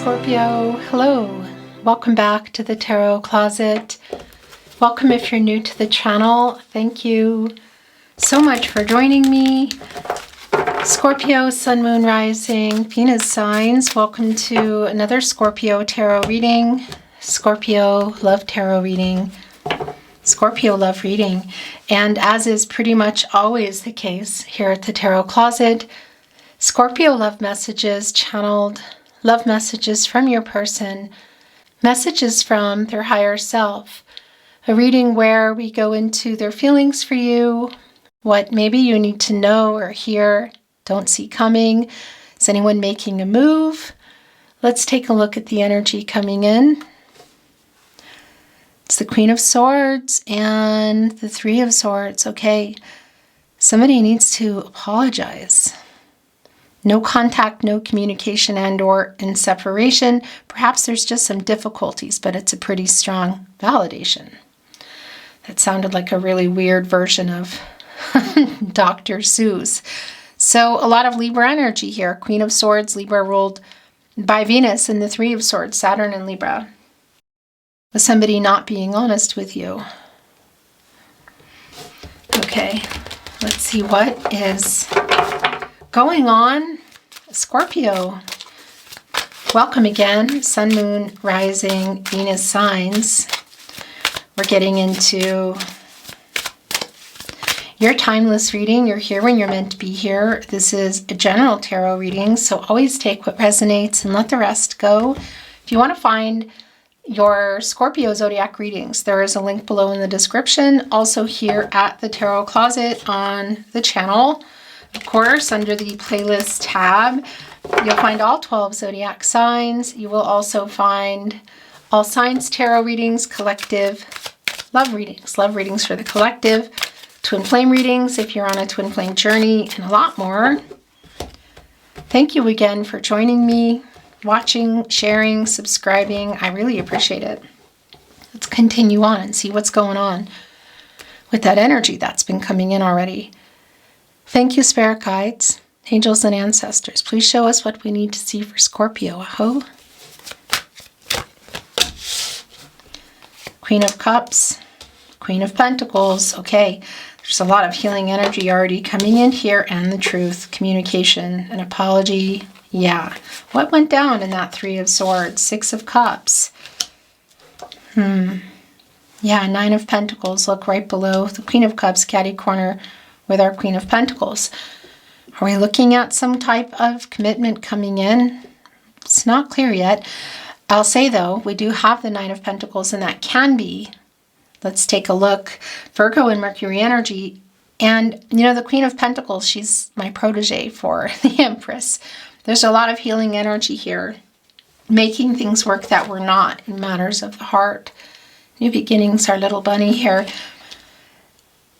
Scorpio. Hello. Welcome back to the Tarot Closet. Welcome if you're new to the channel. Thank you so much for joining me. Scorpio, Sun, Moon, Rising, Venus signs. Welcome to another Scorpio Tarot reading. Scorpio Love Tarot reading. Scorpio Love Reading. And as is pretty much always the case here at the Tarot Closet, Scorpio Love Messages channeled love messages from your person, messages from their higher self, a reading where we go into their feelings for you, what maybe you need to know or hear, don't see coming. Is anyone making a move? Let's take a look at the energy coming in. It's the Queen of Swords and the Three of Swords. Okay, somebody needs to apologize. No contact, no communication, and or in separation. Perhaps there's just some difficulties, but it's a pretty strong validation. That sounded like a really weird version of Dr. Seuss. So a lot of Libra energy here. Queen of Swords, Libra ruled by Venus, and the Three of Swords, Saturn and Libra. With somebody not being honest with you. Okay, let's see what is going on. Scorpio. Welcome again. Sun, Moon, Rising, Venus signs. We're getting into your timeless reading. You're here when you're meant to be here. This is a general tarot reading, so always take what resonates and let the rest go. If you want to find your Scorpio zodiac readings, there is a link below in the description. Also here at the Tarot Closet on the channel. Of course, under the playlist tab, you'll find all 12 zodiac signs. You will also find all signs tarot readings, collective love readings for the collective, twin flame readings if you're on a twin flame journey, and a lot more. Thank you again for joining me, watching, sharing, subscribing. I really appreciate it. Let's continue on and see what's going on with that energy that's been coming in already. Thank you, spirit guides, angels, and ancestors. Please show us what we need to see for Scorpio. Aho. Queen of Cups, Queen of Pentacles. Okay, there's a lot of healing energy already coming in here, and the truth, communication, an apology. Yeah. What went down in that Three of Swords? Six of Cups. Yeah, Nine of Pentacles. Look right below the Queen of Cups, catty corner with our Queen of Pentacles. Are we looking at some type of commitment coming in? It's not clear yet. I'll say though, we do have the Nine of Pentacles, and that can be, let's take a look, Virgo and Mercury energy. And you know, the Queen of Pentacles, she's my protege for the Empress. There's a lot of healing energy here, making things work that were not in matters of the heart. New beginnings, our little bunny here.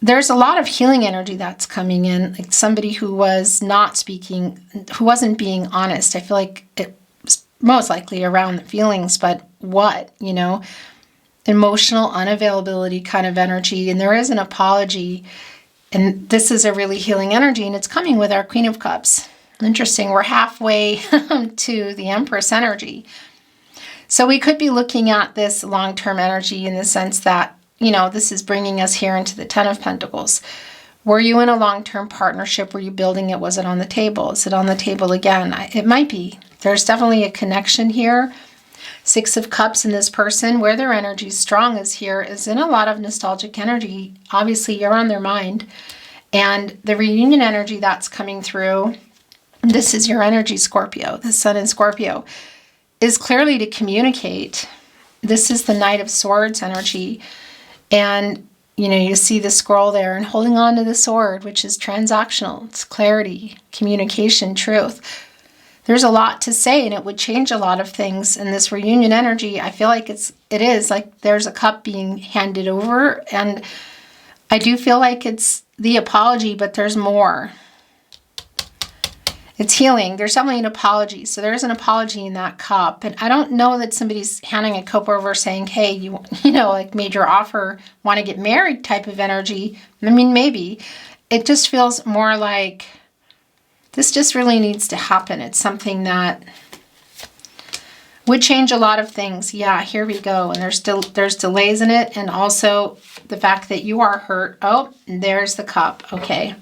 There's a lot of healing energy that's coming in, like somebody who was not speaking, who wasn't being honest. I feel like it was most likely around the feelings, but what, you know, emotional unavailability kind of energy. And there is an apology, and this is a really healing energy, and it's coming with our Queen of Cups. Interesting, we're halfway to the Empress energy. So we could be looking at this long-term energy in the sense that, you know, this is bringing us here into the Ten of Pentacles. Were you in a long-term partnership? Were you building it? Was it on the table? Is it on the table again? It might be. There's definitely a connection here. Six of Cups in this person, where their energy is strong is here, is in a lot of nostalgic energy. Obviously, you're on their mind. And the reunion energy that's coming through, this is your energy, Scorpio. The Sun in Scorpio is clearly to communicate. This is the Knight of Swords energy. And, you know, you see the scroll there and holding on to the sword, which is transactional. It's clarity, communication, truth. There's a lot to say, and it would change a lot of things. In this reunion energy, I feel like it is like there's a cup being handed over. And I do feel like it's the apology, but there's more. It's healing. There's definitely an apology. So there's an apology in that cup. And I don't know that somebody's handing a cup over saying, hey, you know, like made your offer, want to get married type of energy. I mean, maybe. It just feels more like this just really needs to happen. It's something that Would change a lot of things. Yeah, here we go. And there's delays in it, and also the fact that you are hurt. Oh, there's the cup. Okay.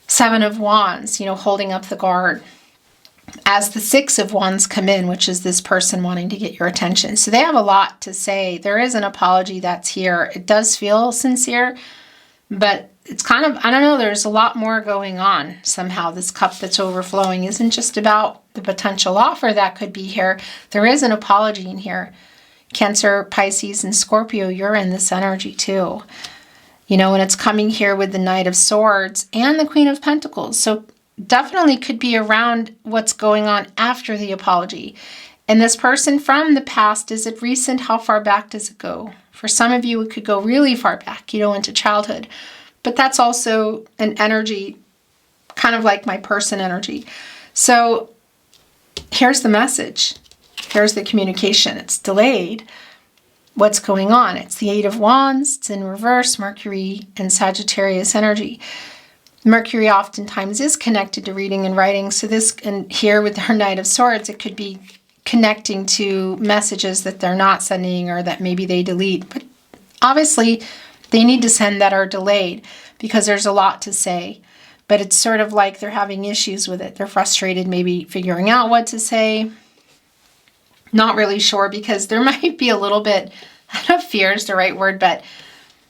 7 of Wands, holding up the guard. As the 6 of Wands come in, which is this person wanting to get your attention. So they have a lot to say. There is an apology that's here. It does feel sincere, but it's kind of, I don't know, there's a lot more going on somehow. This cup that's overflowing isn't just about the potential offer that could be here. There is an apology in here. Cancer, Pisces, and Scorpio, you're in this energy too. And it's coming here with the Knight of Swords and the Queen of Pentacles. So definitely could be around what's going on after the apology. And this person from the past, is it recent? How far back does it go? For some of you, it could go really far back, into childhood. But that's also an energy, kind of like my person energy. So here's the message. Here's the communication. It's delayed. What's going on? It's the 8 of Wands. It's in reverse, Mercury and Sagittarius energy. Mercury oftentimes is connected to reading and writing. So this, and here with her Knight of Swords, it could be connecting to messages that they're not sending or that maybe they delete. But obviously, they need to send that are delayed because there's a lot to say. But it's sort of like they're having issues with it. They're frustrated maybe figuring out what to say. Not really sure because there might be a little bit, I don't know if fear is the right word, but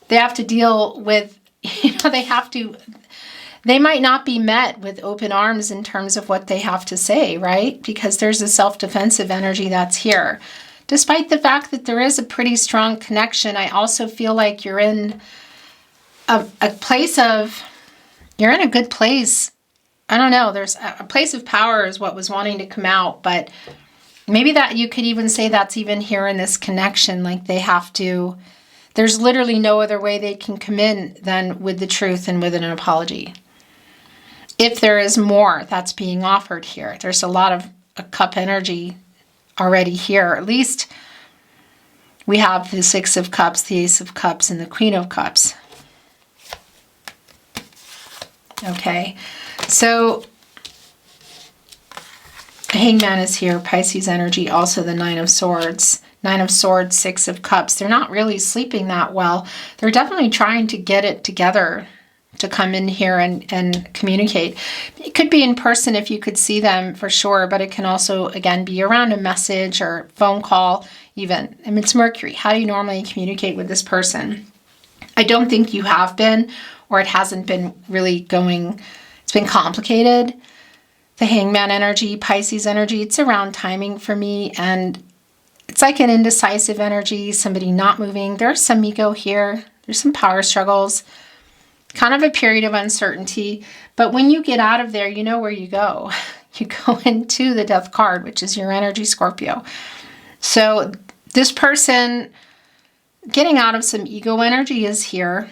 they have to deal with, they might not be met with open arms in terms of what they have to say, right? Because there's a self-defensive energy that's here. Despite the fact that there is a pretty strong connection, I also feel like you're in a place of, you're in a good place. I don't know, there's a place of power is what was wanting to come out, but maybe that you could even say that's even here in this connection, like they have to, there's literally no other way they can come in than with the truth and with an apology. If there is more that's being offered here, there's a lot of a cup energy already here. At least we have the 6 of Cups, the Ace of Cups, and the Queen of Cups. Okay, so Hangman is here, Pisces energy, also the 9 of Swords. 9 of Swords, 6 of Cups. They're not really sleeping that well. They're definitely trying to get it together to come in here and communicate. It could be in person if you could see them for sure, but it can also, again, be around a message or phone call even. I mean, it's Mercury. How do you normally communicate with this person? I don't think you have been, or it hasn't been really going, it's been complicated. The Hangman energy, Pisces energy, it's around timing for me, and it's like an indecisive energy, somebody not moving. There's some ego here. There's some power struggles. Kind of a period of uncertainty, but when you get out of there, you know where you go. You go into the Death card, which is your energy, Scorpio. So this person getting out of some ego energy is here,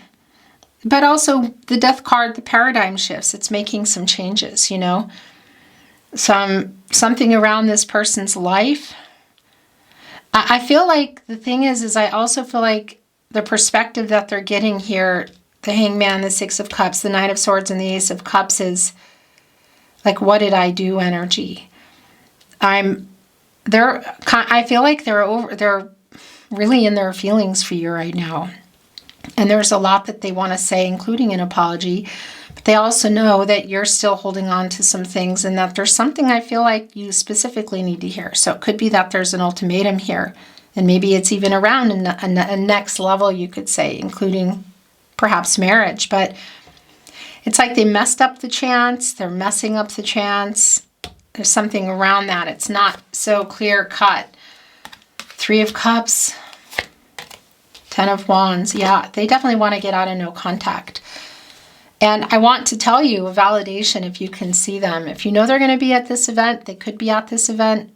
but also the Death card, the paradigm shifts. It's making some changes, something around this person's life. I feel like the thing is I also feel like the perspective that they're getting here, the Hangman, the 6 of Cups, the 9 of Swords, and the Ace of Cups is like, what did I do energy? I feel like they're really in their feelings for you right now. And there's a lot that they want to say, including an apology. But they also know that you're still holding on to some things and that there's something I feel like you specifically need to hear. So it could be that there's an ultimatum here. And maybe it's even around a next level, you could say, including perhaps marriage, but it's like they messed up the chance. They're messing up the chance. There's something around that. It's not so clear cut. 3 of Cups, 10 of Wands. Yeah, they definitely want to get out of no contact. And I want to tell you a validation if you can see them. If you know they're going to be at this event, they could be at this event,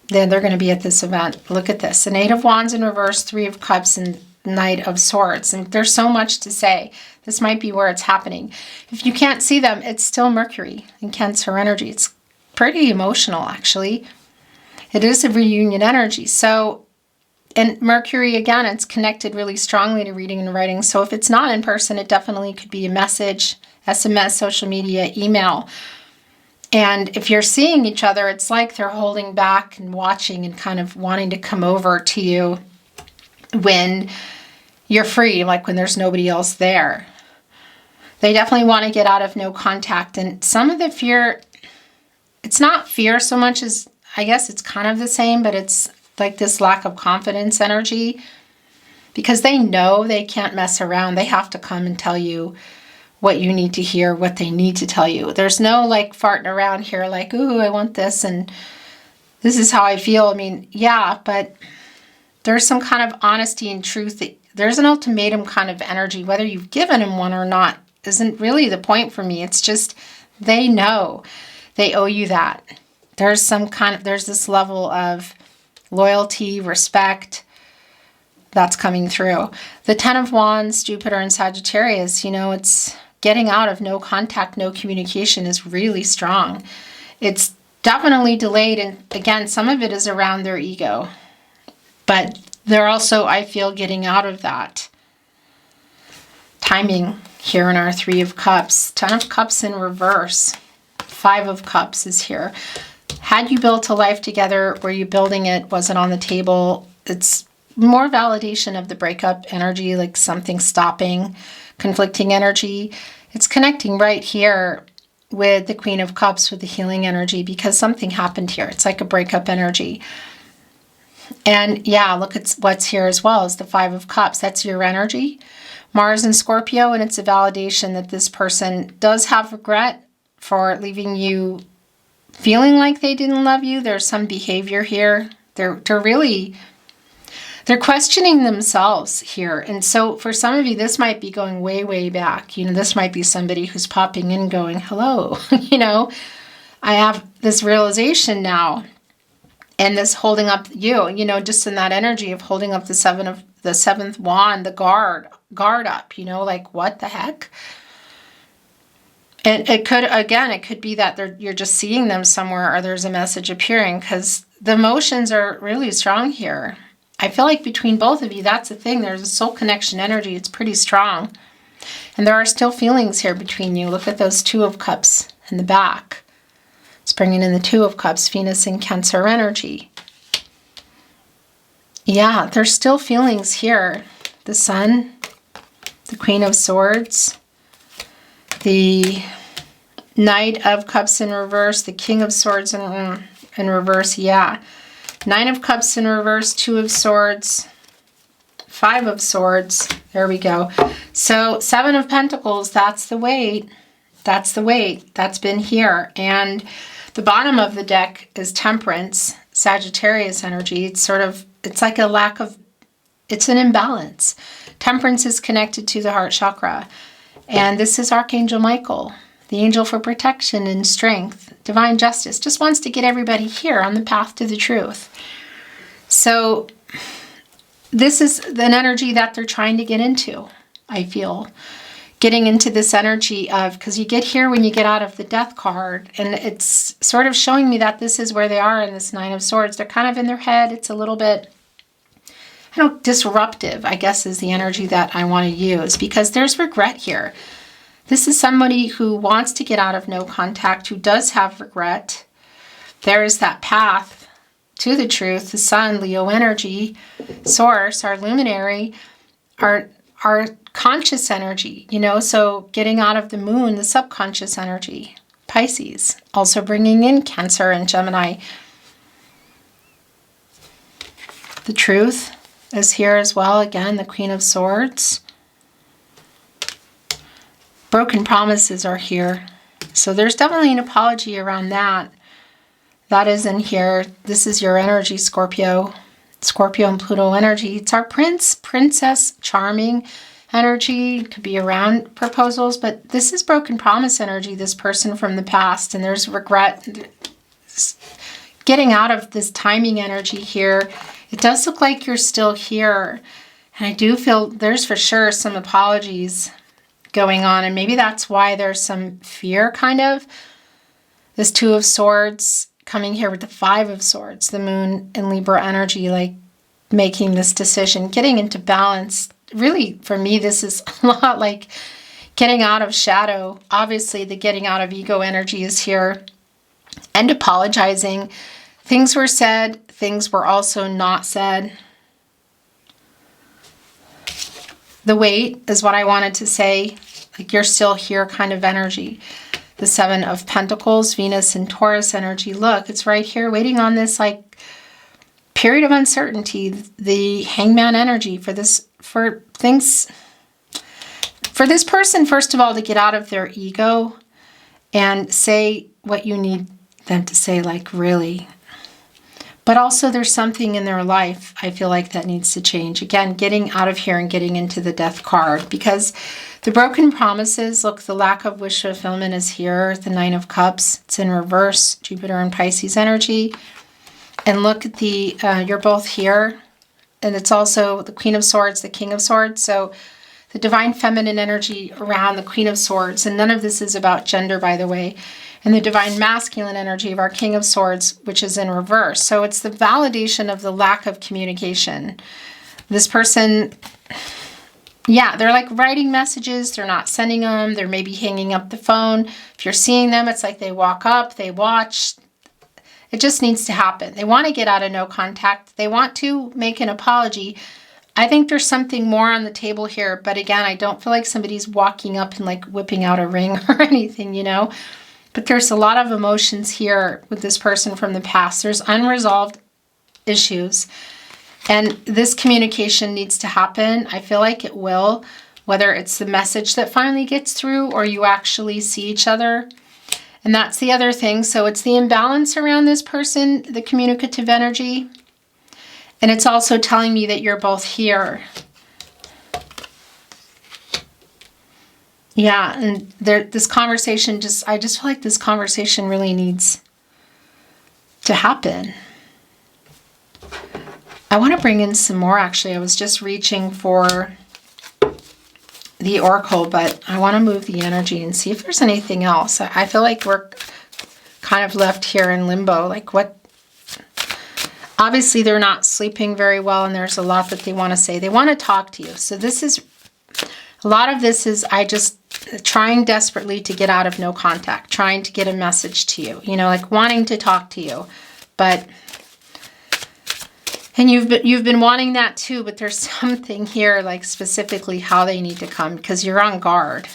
then they're going to be at this event. Look at this. An 8 of Wands in reverse, 3 of Cups, and Knight of Swords. And there's so much to say. This might be where it's happening. If you can't see them, it's still Mercury and Cancer energy. It's pretty emotional, actually. It is a reunion energy. So, and Mercury, again, it's connected really strongly to reading and writing. So if it's not in person, it definitely could be a message, SMS, social media, email. And if you're seeing each other, it's like they're holding back and watching and kind of wanting to come over to you when you're free, like when there's nobody else there. They definitely want to get out of no contact. And some of the fear, it's not fear so much as, I guess it's kind of the same, but it's like this lack of confidence energy, because they know they can't mess around. They have to come and tell you what you need to hear, what they need to tell you. There's no like farting around here like, ooh, I want this and this is how I feel. I mean, yeah, but there's some kind of honesty and truth. There's an ultimatum kind of energy. Whether you've given them one or not isn't really the point for me. It's just they know they owe you that. There's this level of loyalty, respect that's coming through. The Ten of Wands, Jupiter and Sagittarius, it's getting out of no contact, no communication is really strong. It's definitely delayed. And again, some of it is around their ego. But they're also, I feel, getting out of that. Timing here in our Three of Cups. Ten of Cups in reverse. Five of Cups is here. Had you built a life together? Were you building it? Was it on the table? It's more validation of the breakup energy, like something stopping, conflicting energy. It's connecting right here with the Queen of Cups with the healing energy because something happened here. It's like a breakup energy. And yeah, look at what's here as well as the Five of Cups. That's your energy. Mars and Scorpio, and it's a validation that this person does have regret for leaving you feeling like they didn't love you. There's some behavior here. They're questioning themselves here. And so for some of you, this might be going way, way back. This might be somebody who's popping in going, hello, I have this realization now. And this holding up you, just in that energy of holding up the seventh wand, the guard up, like what the heck? And it could be that you're just seeing them somewhere or there's a message appearing because the emotions are really strong here. I feel like between both of you, that's the thing. There's a soul connection energy. It's pretty strong. And there are still feelings here between you. Look at those Two of Cups in the back. It's bringing in the Two of Cups, Venus and Cancer energy. Yeah, there's still feelings here. The Sun, the Queen of Swords, the Knight of Cups in reverse, the King of Swords in reverse, yeah. Nine of Cups in reverse, Two of Swords, Five of Swords. There we go. So Seven of Pentacles, that's the weight. That's the weight that's been here. And the bottom of the deck is Temperance, Sagittarius energy. It's like it's an imbalance. Temperance is connected to the heart chakra. And this is Archangel Michael, the angel for protection and strength, divine justice. Just wants to get everybody here on the path to the truth. So this is an energy that they're trying to get into, I feel. Getting into this energy of, because you get here when you get out of the Death card, and it's sort of showing me that this is where they are in this Nine of Swords. They're kind of in their head. It's a little bit, disruptive, I guess is the energy that I want to use, because there's regret here. This is somebody who wants to get out of no contact, who does have regret. There is that path to the truth, the Sun, Leo energy, Source, our luminary, our conscious energy, so getting out of the Moon, the subconscious energy, Pisces, also bringing in Cancer and Gemini. The Truth is here as well. Again, the Queen of Swords. Broken promises are here. So there's definitely an apology around that. That is in here. This is your energy, Scorpio. Scorpio and Pluto energy. It's our princess, charming energy. It could be around proposals, but this is broken promise energy, this person from the past, and there's regret. Getting out of this timing energy here. It does look like you're still here, and I do feel there's for sure some apologies going on, and maybe that's why there's some fear, kind of. This Two of Swords coming here with the Five of Swords, the Moon and Libra energy, like making this decision, getting into balance. Really, for me, this is a lot like getting out of shadow. Obviously, the getting out of ego energy is here. and apologizing. Things were said, things were also not said. The weight is what I wanted to say. Like, you're still here kind of energy. The Seven of Pentacles, Venus and Taurus energy. Look, it's right here waiting on this like period of uncertainty. The Hangman energy for this, for things, for this person, first of all, to get out of their ego and say what you need them to say, like really. But also there's something in their life, I feel like, that needs to change. Again, getting out of here and getting into the Death card, because the broken promises, look, the lack of wish fulfillment is here. The Nine of Cups, it's in reverse, Jupiter and Pisces energy. And look at the, you're both here. And it's also the Queen of Swords, the King of Swords. So the divine feminine energy around the Queen of Swords. And none of this is about gender, by the way. And the divine masculine energy of our King of Swords, which is in reverse. So it's the validation of the lack of communication. This person, yeah, they're like writing messages. They're not sending them. They're maybe hanging up the phone. If you're seeing them, it's like they walk up, they watch. It just needs to happen. They want to get out of no contact. They want to make an apology. I think there's something more on the table here. But again, I don't feel like somebody's walking up and like whipping out a ring or anything, you know. But there's a lot of emotions here with this person from the past. There's unresolved issues. And this communication needs to happen. I feel like it will. Whether it's the message that finally gets through or you actually see each other. And that's the other thing. So it's the imbalance around this person, the communicative energy. And it's also telling me that you're both here. Yeah, and this conversation I just feel like this conversation really needs to happen. I want to bring in some more, actually. I was just reaching for the Oracle, but I want to move the energy and see if there's anything else. I feel like we're kind of left here in limbo. Like what? Obviously, they're not sleeping very well, and there's a lot that they want to say. They want to talk to you. So this is, a lot of this is I just trying desperately to get out of no contact, trying to get a message to you, you know, like wanting to talk to you. But, and you've been wanting that too, but there's something here like specifically how they need to come because you're on guard.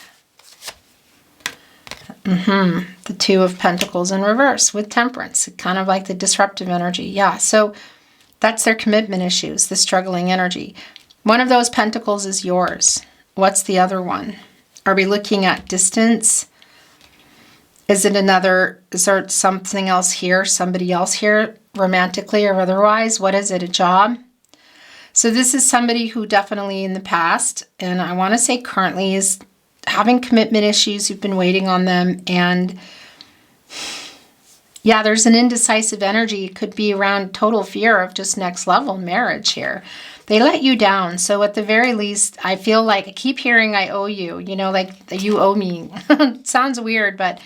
The Two of Pentacles in reverse with Temperance, kind of like the disruptive energy. Yeah, so that's their commitment issues, the struggling energy. One of those pentacles is yours. What's the other one? Are we looking at distance? Is there something else here, somebody else here, romantically or otherwise? What is it, a job? So this is somebody who definitely in the past, and I want to say currently, is having commitment issues. You've been waiting on them. And yeah, there's an indecisive energy. It could be around total fear of just next level marriage here. They let you down. So at the very least, I feel like I keep hearing I owe you, you know, like you owe me. It sounds weird, but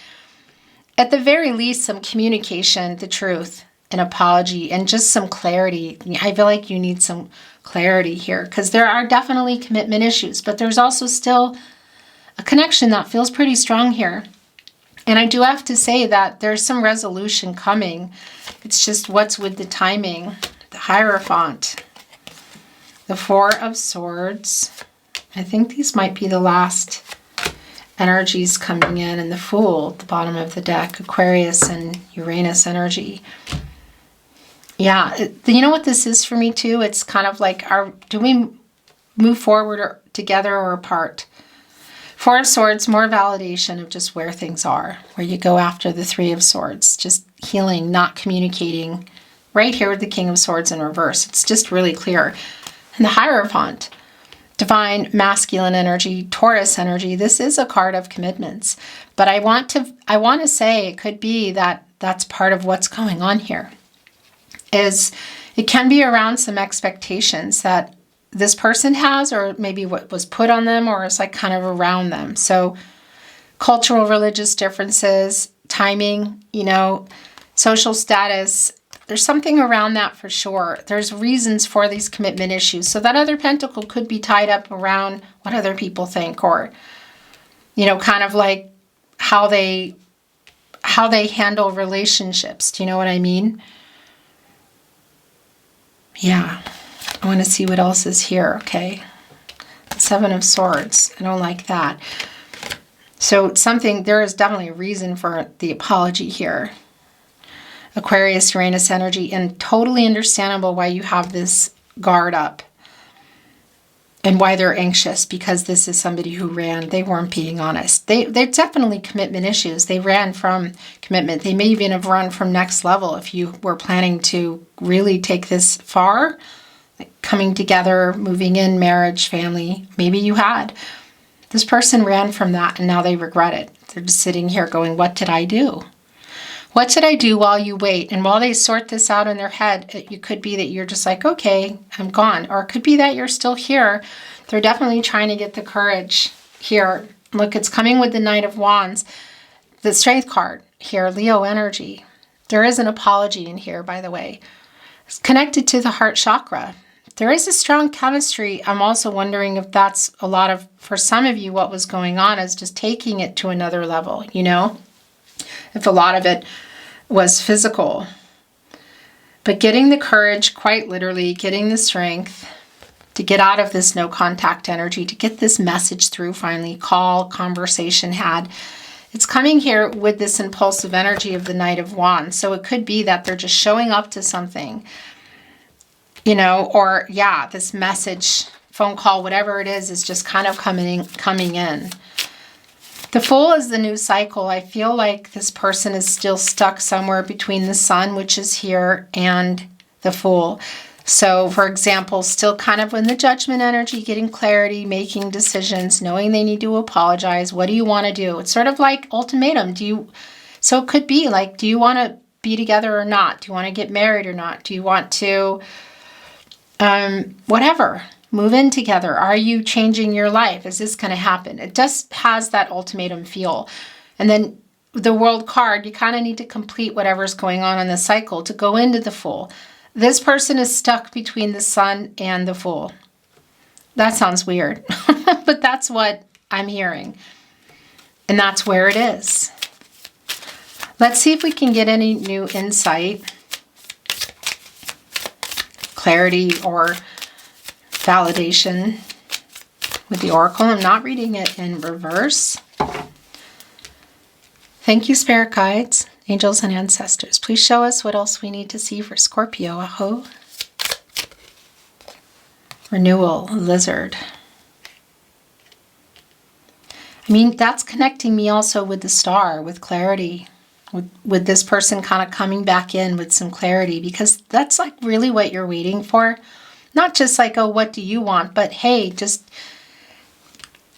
at the very least, some communication, the truth, an apology, and just some clarity. I feel like you need some clarity here because there are definitely commitment issues, but there's also still a connection that feels pretty strong here. And I do have to say that there's some resolution coming. It's just what's with the timing. The Hierophant. The Four of Swords. I think these might be the last energies coming in. And the Fool at the bottom of the deck. Aquarius and Uranus energy. Yeah, you know what this is for me too? It's kind of like, do we move forward or together or apart? Four of Swords, more validation of just where things are, where you go after the Three of Swords, just healing, not communicating. Right here with the King of Swords in reverse. It's just really clear. And the Hierophant, divine masculine energy, Taurus energy. This is a card of commitments. But I want to say it could be that that's part of what's going on here. Is it can be around some expectations that this person has, or maybe what was put on them, or is like kind of around them. So cultural, religious differences, timing, you know, social status, there's something around that for sure. There's reasons for these commitment issues. So that other pentacle could be tied up around what other people think, or, you know, kind of like how how they handle relationships. Do you know what I mean? Yeah. I want to see what else is here. Okay. The Seven of Swords. I don't like that. So there is definitely a reason for the apology here. Aquarius, Uranus energy, and totally understandable why you have this guard up and why they're anxious, because this is somebody who ran. They weren't being honest. They're definitely commitment issues. They ran from commitment. They may even have run from next level if you were planning to really take this far, like coming together, moving in, marriage, family. Maybe you had. This person ran from that and now they regret it. They're just sitting here going, what did I do? What should I do while you wait? And while they sort this out in their head, it could be that you're just like, okay, I'm gone. Or it could be that you're still here. They're definitely trying to get the courage here. Look, it's coming with the Knight of Wands. The Strength card here, Leo energy. There is an apology in here, by the way. It's connected to the heart chakra. There is a strong chemistry. I'm also wondering if that's a lot of, for some of you, what was going on is just taking it to another level, you know? If a lot of it was physical. But getting the courage, quite literally, getting the strength to get out of this no contact energy, to get this message through finally, call, conversation had. It's coming here with this impulsive energy of the Knight of Wands. So it could be that they're just showing up to something, you know, or yeah, this message, phone call, whatever it is just kind of coming in. The Fool is the new cycle. I feel like this person is still stuck somewhere between the Sun, which is here, and the Fool. So, for example, still kind of in the Judgment energy, getting clarity, making decisions, knowing they need to apologize. What do you want to do? It's sort of like ultimatum. So it could be like, do you want to be together or not? Do you want to get married or not? Do you want to, whatever. Move in together. Are you changing your life? Is this going to happen? It just has that ultimatum feel. And then the World card, you kind of need to complete whatever's going on in the cycle to go into the Fool. This person is stuck between the Sun and the Fool. That sounds weird, but that's what I'm hearing. And that's where it is. Let's see if we can get any new insight, clarity, or validation with the Oracle. I'm not reading it in reverse. Thank you, Spirit Guides, Angels, and Ancestors. Please show us what else we need to see for Scorpio. Aho. Renewal, Lizard. I mean, that's connecting me also with the Star, with clarity, with this person kind of coming back in with some clarity, because that's like really what you're waiting for. Not just like, oh, what do you want? But hey, just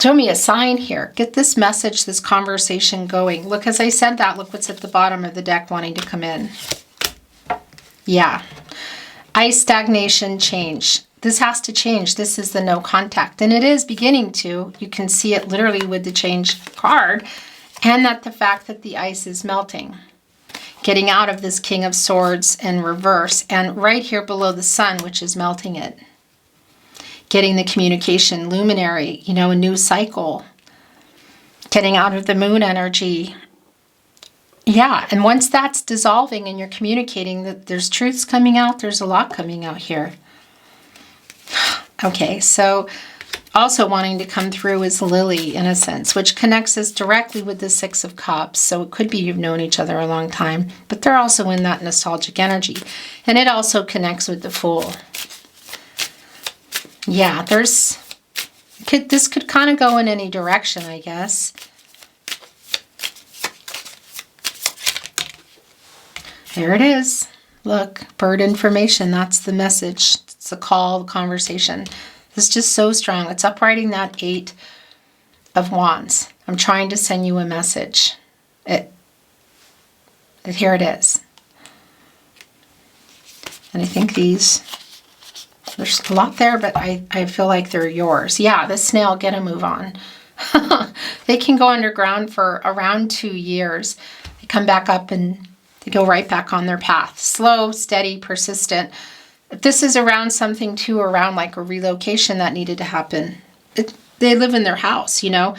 show me a sign here. Get this message, this conversation going. Look, as I said that, look what's at the bottom of the deck wanting to come in. Yeah. Ice, stagnation, change. This has to change. This is the no contact. And it is beginning to. You can see it literally with the change card. And that the fact that the ice is melting. Getting out of this King of Swords in reverse, and right here below the Sun, which is melting it. Getting the communication, luminary, you know, a new cycle. Getting out of the Moon energy. Yeah, and once that's dissolving and you're communicating, that there's truths coming out, there's a lot coming out here. Okay, so also wanting to come through is Lily, in a sense, which connects us directly with the Six of Cups. So it could be you've known each other a long time, but they're also in that nostalgic energy. And it also connects with the Fool. Yeah, this could kind of go in any direction, I guess. There it is. Look, bird information, that's the message. It's the call, the conversation. It's just so strong. It's uprighting that Eight of Wands. I'm trying to send you a message. Here it is. And I think there's a lot there, but I feel like they're yours. Yeah, the snail, get a move on. They can go underground for around 2 years. They come back up and they go right back on their path. Slow, steady, persistent. This is around something too, around like a relocation that needed to happen. They live in their house, you know.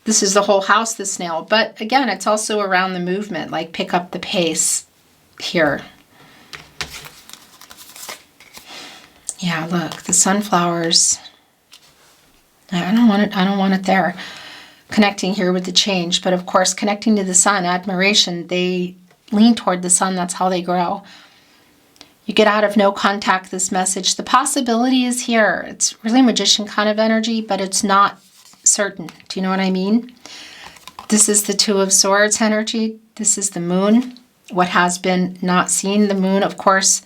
this is the whole house, the snail. But again, it's also around the movement, like pick up the pace here. Yeah, look, the sunflowers. I don't want it there. Connecting here with the change, but of course, connecting to the sun, admiration, they lean toward the sun. That's how they grow. You get out of no contact this message. The possibility is here. It's really magician kind of energy, but it's not certain. Do you know what I mean? This is the Two of Swords energy. This is the moon. What has been not seen. The moon, of course,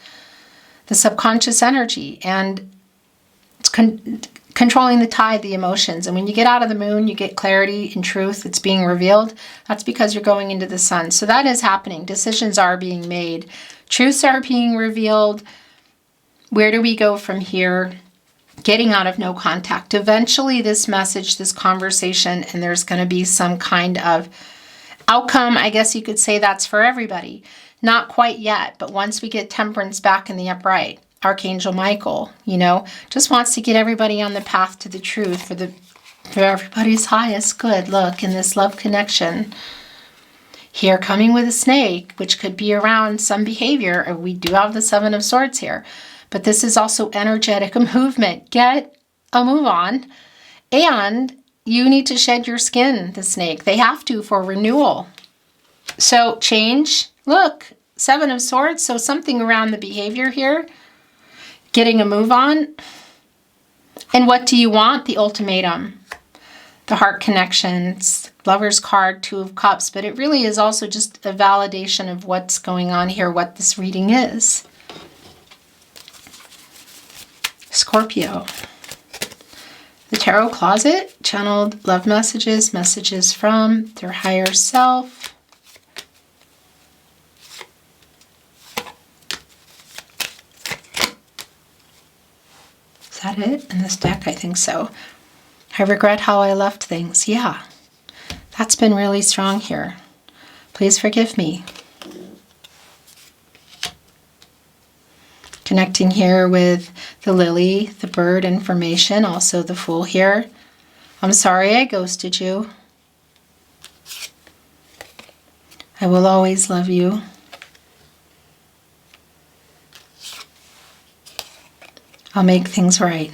the subconscious energy. And it's controlling the tide, the emotions. And when you get out of the moon, you get clarity and truth. It's being revealed. That's because you're going into the sun. So that is happening. Decisions are being made. Truths are being revealed. Where do we go from here? Getting out of no contact. Eventually, this message, this conversation, and there's going to be some kind of outcome. I guess you could say that's for everybody. Not quite yet, but once we get temperance back in the upright, Archangel Michael, you know, just wants to get everybody on the path to the truth for everybody's highest good. Look, in this love connection. Here, coming with a snake, which could be around some behavior. We do have the Seven of Swords here. But this is also energetic movement. Get a move on. And you need to shed your skin, the snake. They have to for renewal. So change. Look, Seven of Swords. So something around the behavior here. Getting a move on. And what do you want? The ultimatum. The heart connections. Lover's card, Two of Cups, but it really is also just a validation of what's going on here, what this reading is. Scorpio. The Tarot Closet, channeled love messages, messages from their higher self. Is that it in this deck? I think so. I regret how I left things. Yeah. That's been really strong here. Please forgive me. Connecting here with the lily, the bird information, also the Fool here. I'm sorry I ghosted you. I will always love you. I'll make things right.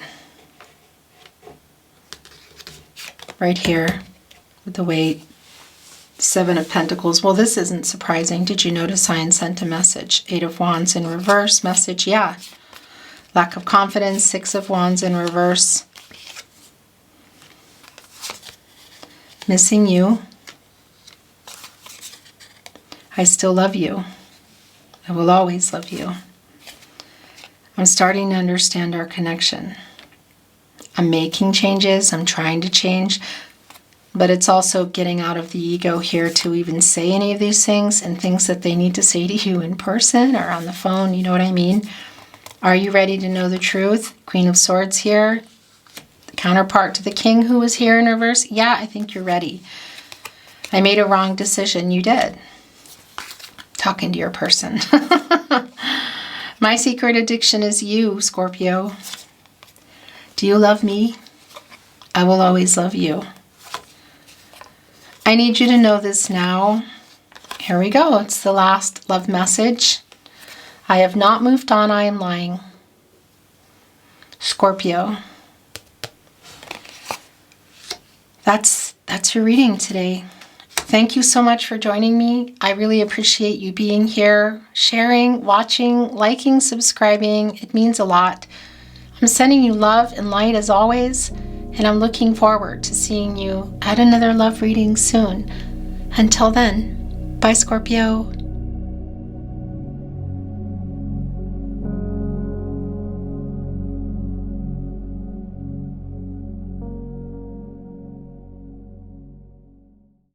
Right here. The Weight, Seven of Pentacles. Well, this isn't surprising. Did you notice I sent a message? Eight of Wands in reverse. Message, yeah. Lack of confidence. Six of Wands in reverse. Missing you. I still love you. I will always love you. I'm starting to understand our connection. I'm making changes. I'm trying to change. But it's also getting out of the ego here to even say any of these things and things that they need to say to you in person or on the phone. You know what I mean? Are you ready to know the truth? Queen of Swords here. The counterpart to the King who was here in reverse. Yeah, I think you're ready. I made a wrong decision. You did. Talking to your person. My secret addiction is you, Scorpio. Do you love me? I will always love you. I need you to know this now. Here we go. It's the last love message. I have not moved on. I am lying. Scorpio. That's your reading today. Thank you so much for joining me. I really appreciate you being here, sharing, watching, liking, subscribing. It means a lot. I'm sending you love and light as always. And I'm looking forward to seeing you at another love reading soon. Until then, bye Scorpio.